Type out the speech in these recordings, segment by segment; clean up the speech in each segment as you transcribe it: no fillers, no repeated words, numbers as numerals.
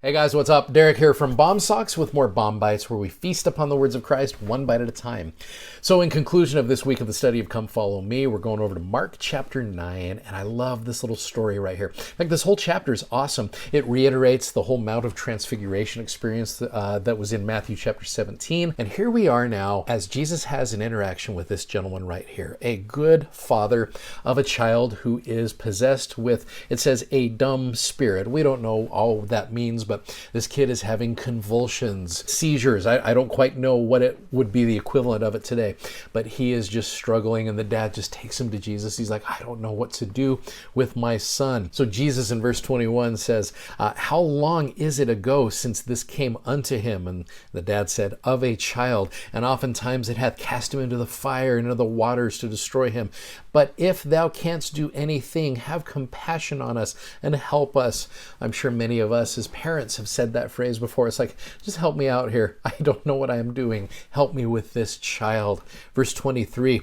Hey guys, what's up? Derek here from Bomb Socks with more Bomb Bites, where we feast upon the words of Christ one bite at a time. So in conclusion of this week of the study of Come Follow Me, we're going over to Mark chapter 9, and I love this little story right here. In fact, this whole chapter is awesome. It reiterates the whole Mount of Transfiguration experience that was in Matthew chapter 17. And here we are now as Jesus has an interaction with this gentleman right here, a good father of a child who is possessed with, it says, a dumb spirit. We don't know all that means, but this kid is having convulsions, seizures. I don't quite know what it would be the equivalent of it today, but he is just struggling, and the dad just takes him to Jesus. He's like, I don't know what to do with my son. So Jesus in verse 21 says, how long is it ago since this came unto him? And the dad said, of a child, and oftentimes it hath cast him into the fire and into the waters to destroy him. But if thou canst do anything, have compassion on us and help us. I'm sure many of us as parents have said that phrase before. It's like, just help me out here. I don't know what I am doing. Help me with this child. Verse 23,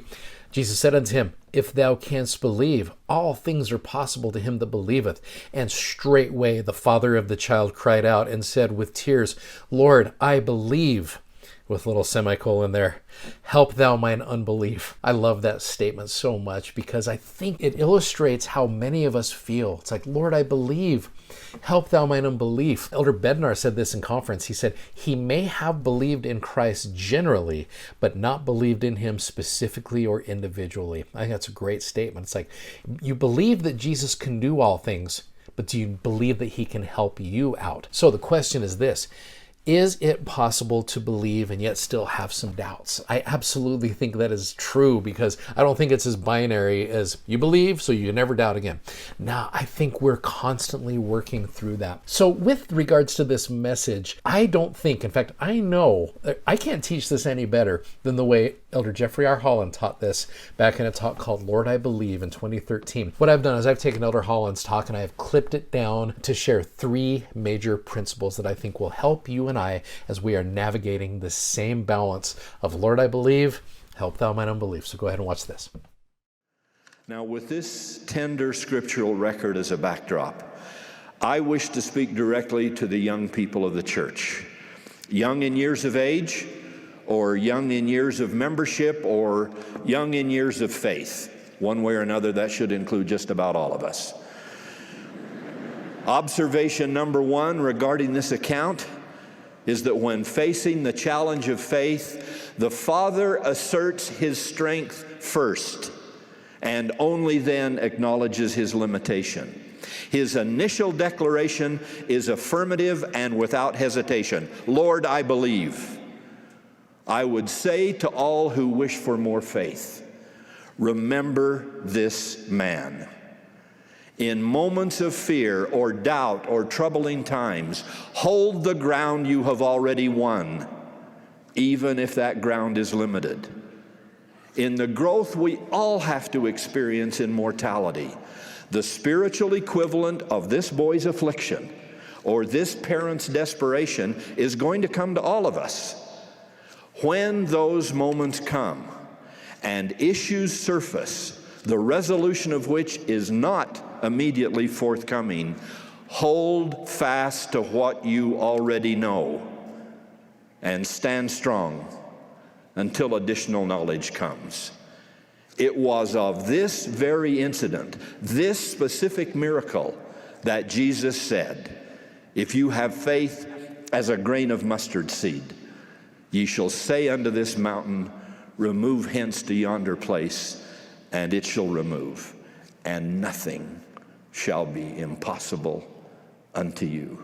Jesus said unto him, if thou canst believe, all things are possible to him that believeth. And straightway the father of the child cried out and said with tears, Lord, I believe. With a little semicolon there, help thou mine unbelief. I love that statement so much because I think it illustrates how many of us feel. It's like, Lord, I believe. Help thou mine unbelief. Elder Bednar said this in conference. He said, he may have believed in Christ generally, but not believed in him specifically or individually. I think that's a great statement. It's like, you believe that Jesus can do all things, but do you believe that he can help you out? So the question is this: is it possible to believe and yet still have some doubts? I absolutely think that is true, because I don't think it's as binary as you believe, so you never doubt again. Now, I think we're constantly working through that. So with regards to this message, I don't think, in fact, I know, I can't teach this any better than the way Elder Jeffrey R. Holland taught this back in a talk called Lord, I Believe in 2013. What I've done is I've taken Elder Holland's talk and I have clipped it down to share 3 major principles that I think will help you and I as we are navigating the same balance of Lord, I believe, help thou mine unbelief. So go ahead and watch this. Now, with this tender scriptural record as a backdrop, I wish to speak directly to the young people of the church. Young in years of age, or young in years of membership, or young in years of faith. One way or another, that should include just about all of us. Observation number 1 regarding this account is that when facing the challenge of faith, the Father asserts his strength first and only then acknowledges his limitation. His initial declaration is affirmative and without hesitation. Lord, I believe. I would say to all who wish for more faith, remember this man. In moments of fear or doubt or troubling times, hold the ground you have already won, even if that ground is limited. In the growth we all have to experience in mortality, the spiritual equivalent of this boy's affliction or this parent's desperation is going to come to all of us. When those moments come and issues surface, the resolution of which is not immediately forthcoming, hold fast to what you already know and stand strong until additional knowledge comes. It was of this very incident, this specific miracle, that Jesus said, if you have faith as a grain of mustard seed, ye shall say unto this mountain, remove hence to yonder place, and it shall remove, and nothing shall be impossible unto you.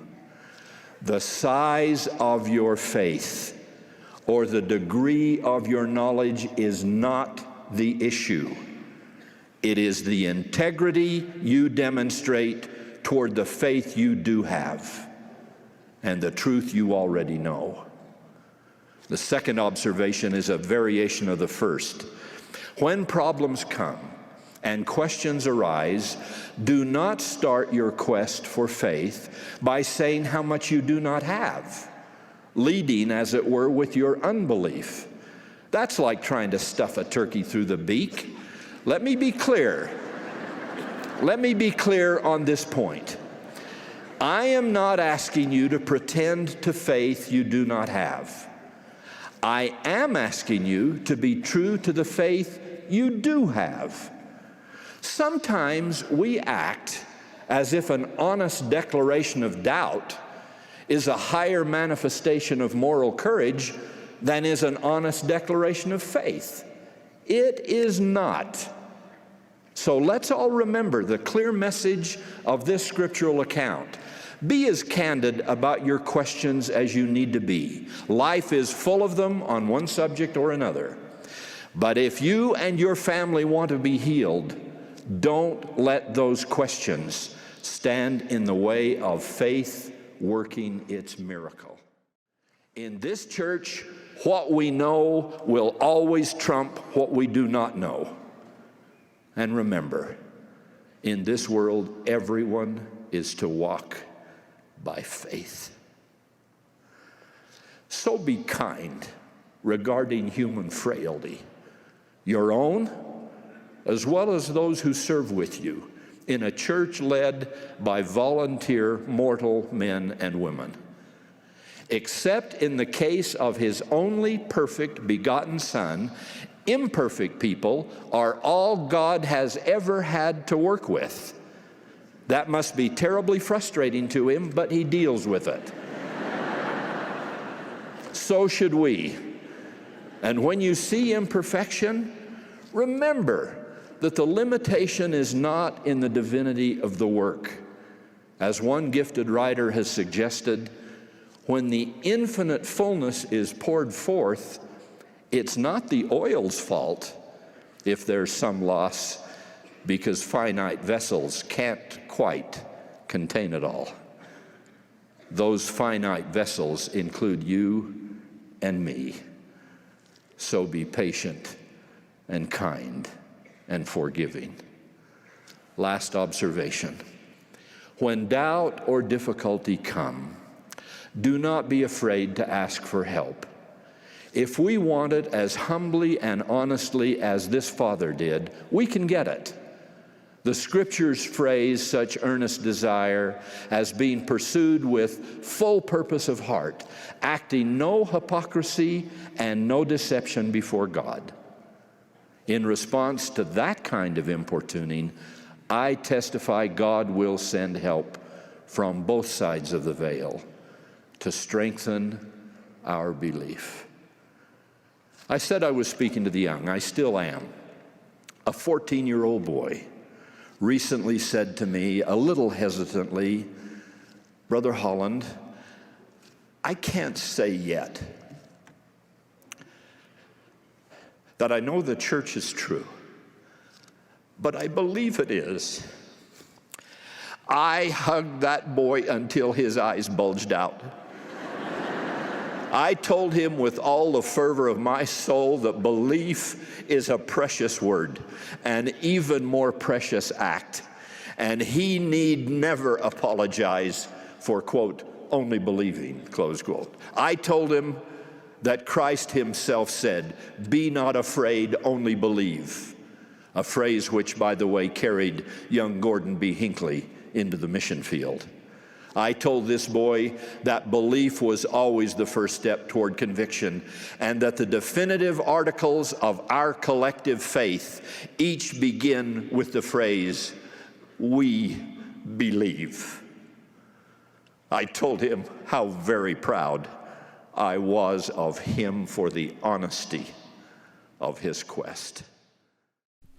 The size of your faith or the degree of your knowledge is not the issue. It is the integrity you demonstrate toward the faith you do have and the truth you already know. The second observation is a variation of the first. When problems come and questions arise, do not start your quest for faith by saying how much you do not have, leading, as it were, with your unbelief. That's like trying to stuff a turkey through the beak. Let me be clear. Let me be clear on this point. I am not asking you to pretend to faith you do not have. I am asking you to be true to the faith you do have. Sometimes we act as if an honest declaration of doubt is a higher manifestation of moral courage than is an honest declaration of faith. It is not. So let's all remember the clear message of this scriptural account. Be as candid about your questions as you need to be. Life is full of them on one subject or another. But if you and your family want to be healed, don't let those questions stand in the way of faith working its miracle. In this church, what we know will always trump what we do not know. And remember, in this world, everyone is to walk by faith. So be kind regarding human frailty, your own as well as those who serve with you in a church led by volunteer mortal men and women. Except in the case of his only perfect begotten Son, imperfect people are all God has ever had to work with. That must be terribly frustrating to him, but he deals with it. So should we. And when you see imperfection, remember that the limitation is not in the divinity of the work. As one gifted writer has suggested, when the infinite fullness is poured forth, it's not the oil's fault if there's some loss, because finite vessels can't quite contain it all. Those finite vessels include you and me. So be patient and kind and forgiving. Last observation. When doubt or difficulty come, do not be afraid to ask for help. If we want it as humbly and honestly as this father did, we can get it. The scriptures phrase such earnest desire as being pursued with full purpose of heart, acting no hypocrisy and no deception before God. In response to that kind of importuning, I testify God will send help from both sides of the veil to strengthen our belief. I said I was speaking to the young. I still am. A 14-year-old boy recently said to me, a little hesitantly, "Brother Holland, I can't say yet that I know the church is true, but I believe it is." I hugged that boy until his eyes bulged out. I told him with all the fervor of my soul that belief is a precious word, an even more precious act, and he need never apologize for, quote, only believing, close quote. I told him that Christ himself said, "Be not afraid, only believe," a phrase which, by the way, carried young Gordon B. Hinckley into the mission field. I told this boy that belief was always the first step toward conviction, and that the definitive articles of our collective faith each begin with the phrase, "We believe." I told him how very proud I was of him for the honesty of his quest.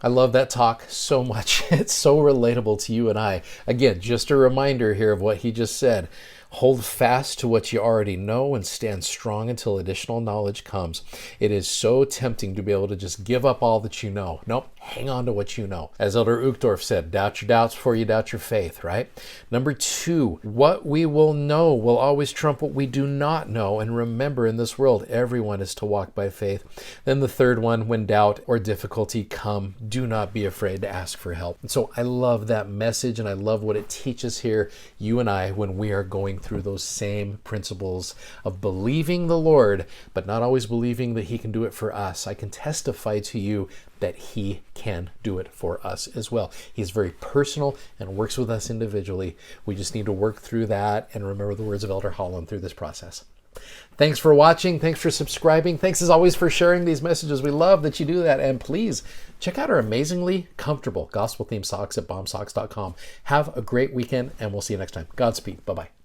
I love that talk so much. It's so relatable to you and I. Again, just a reminder here of what he just said. Hold fast to what you already know and stand strong until additional knowledge comes. It is so tempting to be able to just give up all that you know. Nope, hang on to what you know. As Elder Uchtdorf said, doubt your doubts before you doubt your faith, right? Number 2, what we will know will always trump what we do not know. And remember, in this world, everyone is to walk by faith. Then the third one, when doubt or difficulty come, do not be afraid to ask for help. And so I love that message, and I love what it teaches here, you and I, when we are going through those same principles of believing the Lord, but not always believing that he can do it for us. I can testify to you that he can do it for us as well. He's very personal and works with us individually. We just need to work through that and remember the words of Elder Holland through this process. Thanks for watching. Thanks for subscribing. Thanks as always for sharing these messages. We love that you do that. And please check out our amazingly comfortable gospel-themed socks at bombsocks.com. Have a great weekend, and we'll see you next time. Godspeed. Bye-bye.